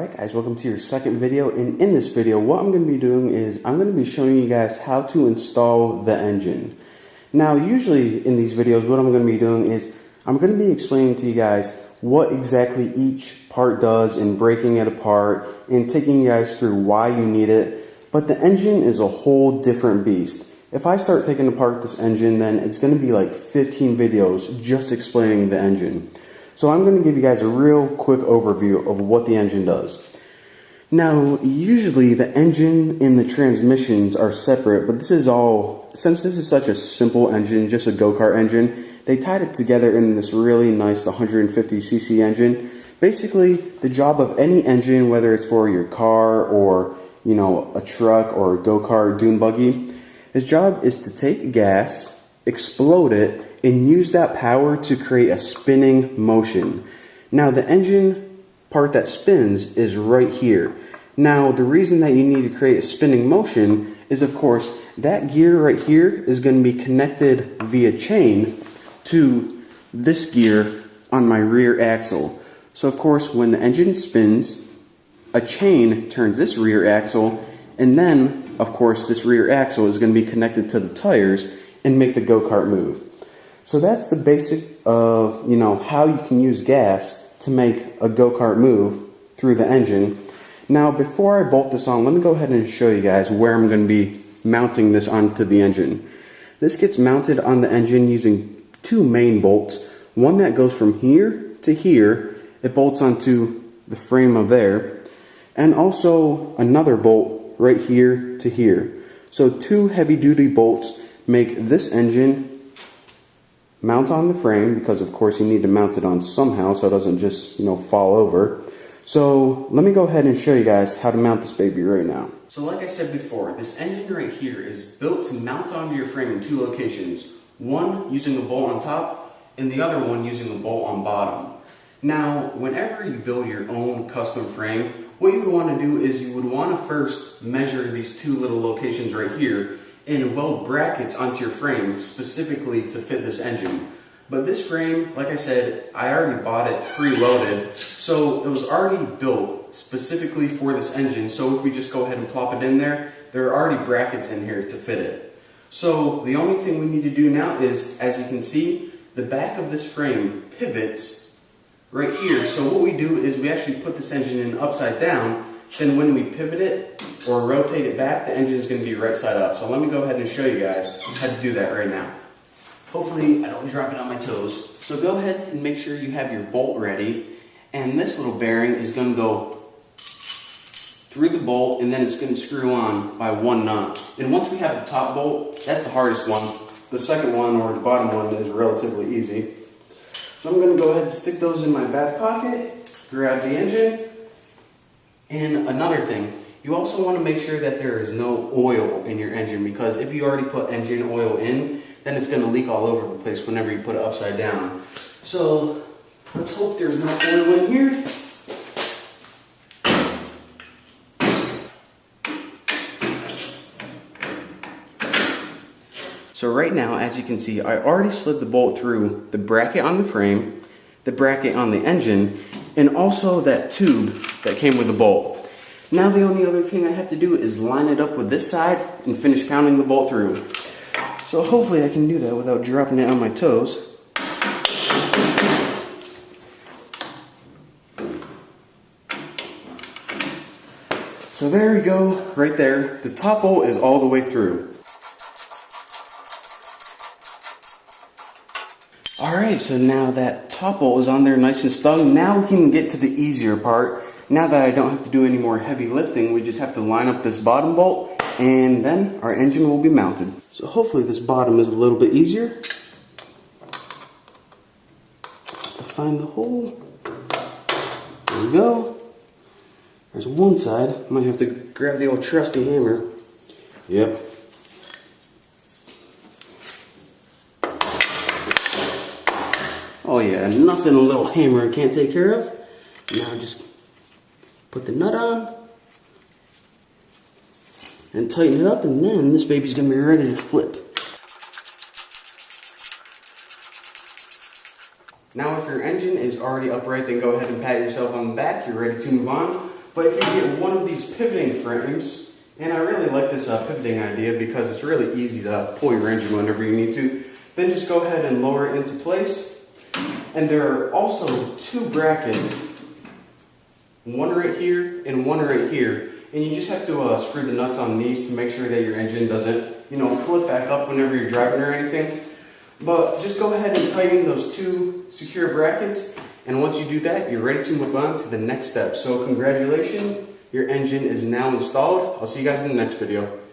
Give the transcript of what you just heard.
Alright guys, welcome to your second video, and in this video what I'm going to be doing is I'm going to be showing you guys how to install the engine. Now usually in these videos what I'm going to be doing is I'm going to be explaining to you guys what exactly each part does and breaking it apart and taking you guys through why you need it, but the engine is a whole different beast. If I start taking apart this engine, then it's going to be like 15 videos just explaining the engine. So I'm going to give you guys a real quick overview of what the engine does. Now, usually the engine and the transmissions are separate, but this is all, since this is such a simple engine, just a go-kart engine, they tied it together in this really nice 150cc engine. Basically, the job of any engine, whether it's for your car or, you know, a truck or a go-kart dune buggy, its job is to take gas, explode it, and use that power to create a spinning motion. Now the engine part that spins is right here. Now the reason that you need to create a spinning motion is, of course, that gear right here is going to be connected via chain to this gear on my rear axle. So of course when the engine spins, a chain turns this rear axle, and then of course this rear axle is going to be connected to the tires and make the go-kart move. So that's the basic of, you know, how you can use gas to make a go-kart move through the engine. Now, before I bolt this on, let me go ahead and show you guys where I'm going to be mounting this onto the engine. This gets mounted on the engine using two main bolts. One that goes from here to here. It bolts onto the frame of there. And also another bolt right here to here. So two heavy-duty bolts make this engine mount on the frame, because of course you need to mount it on somehow so it doesn't just, you know, fall over. So let me go ahead and show you guys how to mount this baby right now. So like I said before, this engine right here is built to mount onto your frame in two locations. One using a bolt on top and the other one using a bolt on bottom. Now whenever you build your own custom frame, what you would want to do is you would want to first measure these two little locations right here and weld brackets onto your frame specifically to fit this engine. But this frame, like I said, I already bought it pre-loaded, so it was already built specifically for this engine. So if we just go ahead and plop it in there, there are already brackets in here to fit it. So the only thing we need to do now is, as you can see, the back of this frame pivots right here. So what we do is we actually put this engine in upside down. Then when we pivot it or rotate it back, the engine is going to be right side up. So let me go ahead and show you guys how to do that right now. Hopefully I don't drop it on my toes. So go ahead and make sure you have your bolt ready. And this little bearing is going to go through the bolt, and then it's going to screw on by one nut. And once we have the top bolt, that's the hardest one. The second one, or the bottom one, is relatively easy. So I'm going to go ahead and stick those in my back pocket, grab the engine. And another thing, you also want to make sure that there is no oil in your engine, because if you already put engine oil in, then it's going to leak all over the place whenever you put it upside down. So let's hope there's no oil in here. So right now, as you can see, I already slid the bolt through the bracket on the frame, the bracket on the engine, and also that tube that came with the bolt. Now the only other thing I have to do is line it up with this side and finish pounding the bolt through. So hopefully I can do that without dropping it on my toes. So there we go, right there. The top bolt is all the way through. Alright, so now that top bolt is on there nice and snug, now we can get to the easier part. Now that I don't have to do any more heavy lifting, we just have to line up this bottom bolt, and then our engine will be mounted. So hopefully this bottom is a little bit easier. Find the hole. There we go. There's one side. Might have to grab the old trusty hammer. Yep. Oh yeah, nothing a little hammer can't take care of. Now just put the nut on and tighten it up, and then this baby's gonna be ready to flip. Now if your engine is already upright, then go ahead and pat yourself on the back. You're ready to move on. But if you get one of these pivoting frames, and I really like this pivoting idea because it's really easy to pull your engine whenever you need to, then just go ahead and lower it into place. And there are also two brackets, one right here and one right here. And you just have to screw the nuts on these to make sure that your engine doesn't, flip back up whenever you're driving or anything. But just go ahead and tighten those two secure brackets. And once you do that, you're ready to move on to the next step. So congratulations, your engine is now installed. I'll see you guys in the next video.